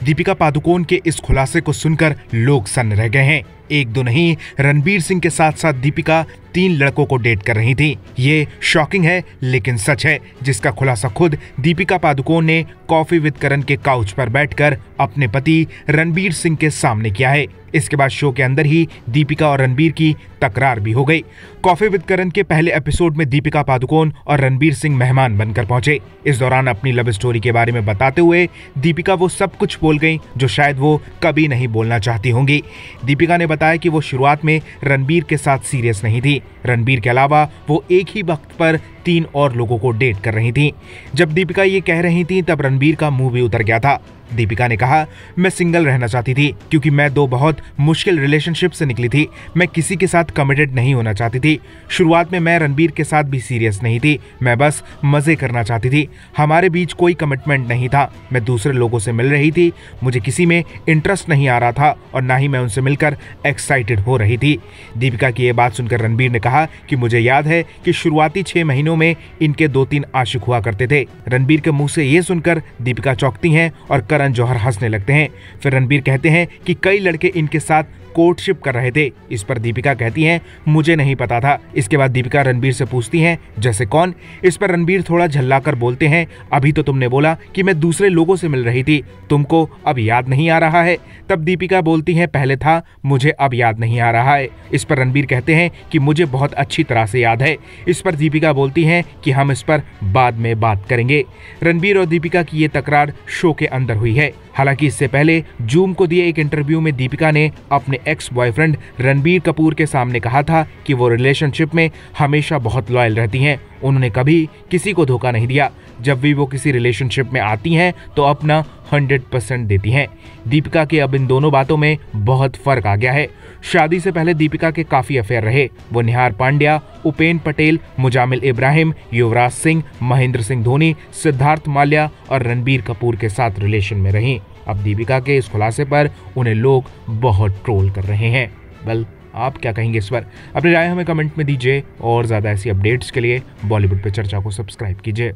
दीपिका पादुकोण के इस खुलासे को सुनकर लोग सन्न रह गए हैं। एक दो नहीं, रणबीर सिंह के साथ साथ दीपिका 3 लड़कों को डेट कर रही थी। ये शॉकिंग है लेकिन सच है, जिसका खुलासा खुद दीपिका पादुकोण ने कॉफी विद करण के काउच पर बैठकर अपने पति रणबीर सिंह के सामने किया है। इसके बाद शो के अंदर ही दीपिका और रणबीर की तकरार भी हो गई। कॉफी विद करण के पहले एपिसोड में दीपिका पादुकोण और रणबीर सिंह मेहमान बनकर पहुंचे। इस दौरान अपनी लव स्टोरी के बारे में बताते हुए दीपिका वो सब कुछ बोल गई जो शायद वो कभी नहीं बोलना चाहती होंगी। दीपिका ने बताया कि वो शुरुआत में रणबीर के साथ सीरियस नहीं थी। रणबीर के अलावा वो एक ही वक्त पर 3 और लोगों को डेट कर रही थी। जब दीपिका ये कह रही थी तब रणबीर का मुंह भी उतर गया था। दीपिका ने कहा, मैं सिंगल रहना चाहती थी क्योंकि मैं 2 बहुत मुश्किल रिलेशनशिप से निकली थी। मैं किसी के साथ कमिटेड नहीं होना चाहती थी। शुरुआत में मैं रणबीर के साथ भी सीरियस नहीं थी। मैं बस मजे करना चाहती थी। हमारे बीच कोई कमिटमेंट नहीं था। मैं दूसरे लोगों से मिल रही थी। मुझे किसी में इंटरेस्ट नहीं आ रहा था और ना ही मैं उनसे मिलकर एक्साइटेड हो रही थी। दीपिका की ये बात सुनकर रणबीर ने कहा कि मुझे याद है कि शुरुआती 6 महीनों में इनके 2-3 आशिक हुआ करते थे। रणबीर के मुंह से ये सुनकर दीपिका चौंकती हैं और करण जौहर हंसने लगते हैं। फिर रणबीर कहते हैं कि कई लड़के इनके साथ कोर्टशिप कर रहे थे। इस पर दीपिका कहती हैं, मुझे नहीं पता था। इसके बाद दीपिका रणबीर से पूछती हैं, जैसे कौन? इस पर रणबीर थोड़ा झल्लाकर बोलते हैं, अभी तो तुमने बोला कि मैं दूसरे लोगों से मिल रही थी, तुमको अब याद नहीं आ रहा है? तब दीपिका बोलती हैं, पहले था, मुझे अब याद नहीं आ रहा है। इस पर रणबीर कहते हैं कि मुझे बहुत अच्छी तरह से याद है। इस पर दीपिका बोलती हैं कि हम इस पर बाद में बात करेंगे। रणबीर और दीपिका की ये तकरार शो के अंदर हुई है। हालांकि इससे पहले जूम को दिए एक इंटरव्यू में दीपिका ने अपने एक्स बॉयफ्रेंड रणबीर कपूर के सामने कहा था कि वो रिलेशनशिप में हमेशा बहुत लॉयल रहती हैं। उन्होंने कभी किसी को धोखा नहीं दिया। जब भी वो किसी रिलेशनशिप में आती हैं तो अपना 100% देती हैं। दीपिका के अब इन दोनों बातों में बहुत फर्क आ गया है। शादी से पहले दीपिका के काफी अफेयर रहे। वो निहार पांड्या, उपेन पटेल, मुजामिल इब्राहिम, युवराज सिंह, महेंद्र सिंह धोनी, सिद्धार्थ माल्या और रणबीर कपूर के साथ रिलेशन में रहीं। अब दीपिका के इस खुलासे पर उन्हें लोग बहुत ट्रोल कर रहे हैं। वेल, आप क्या कहेंगे इस पर? अपनी राय हमें कमेंट में दीजिए और ज़्यादा ऐसी अपडेट्स के लिए बॉलीवुड पे चर्चा को सब्सक्राइब कीजिए।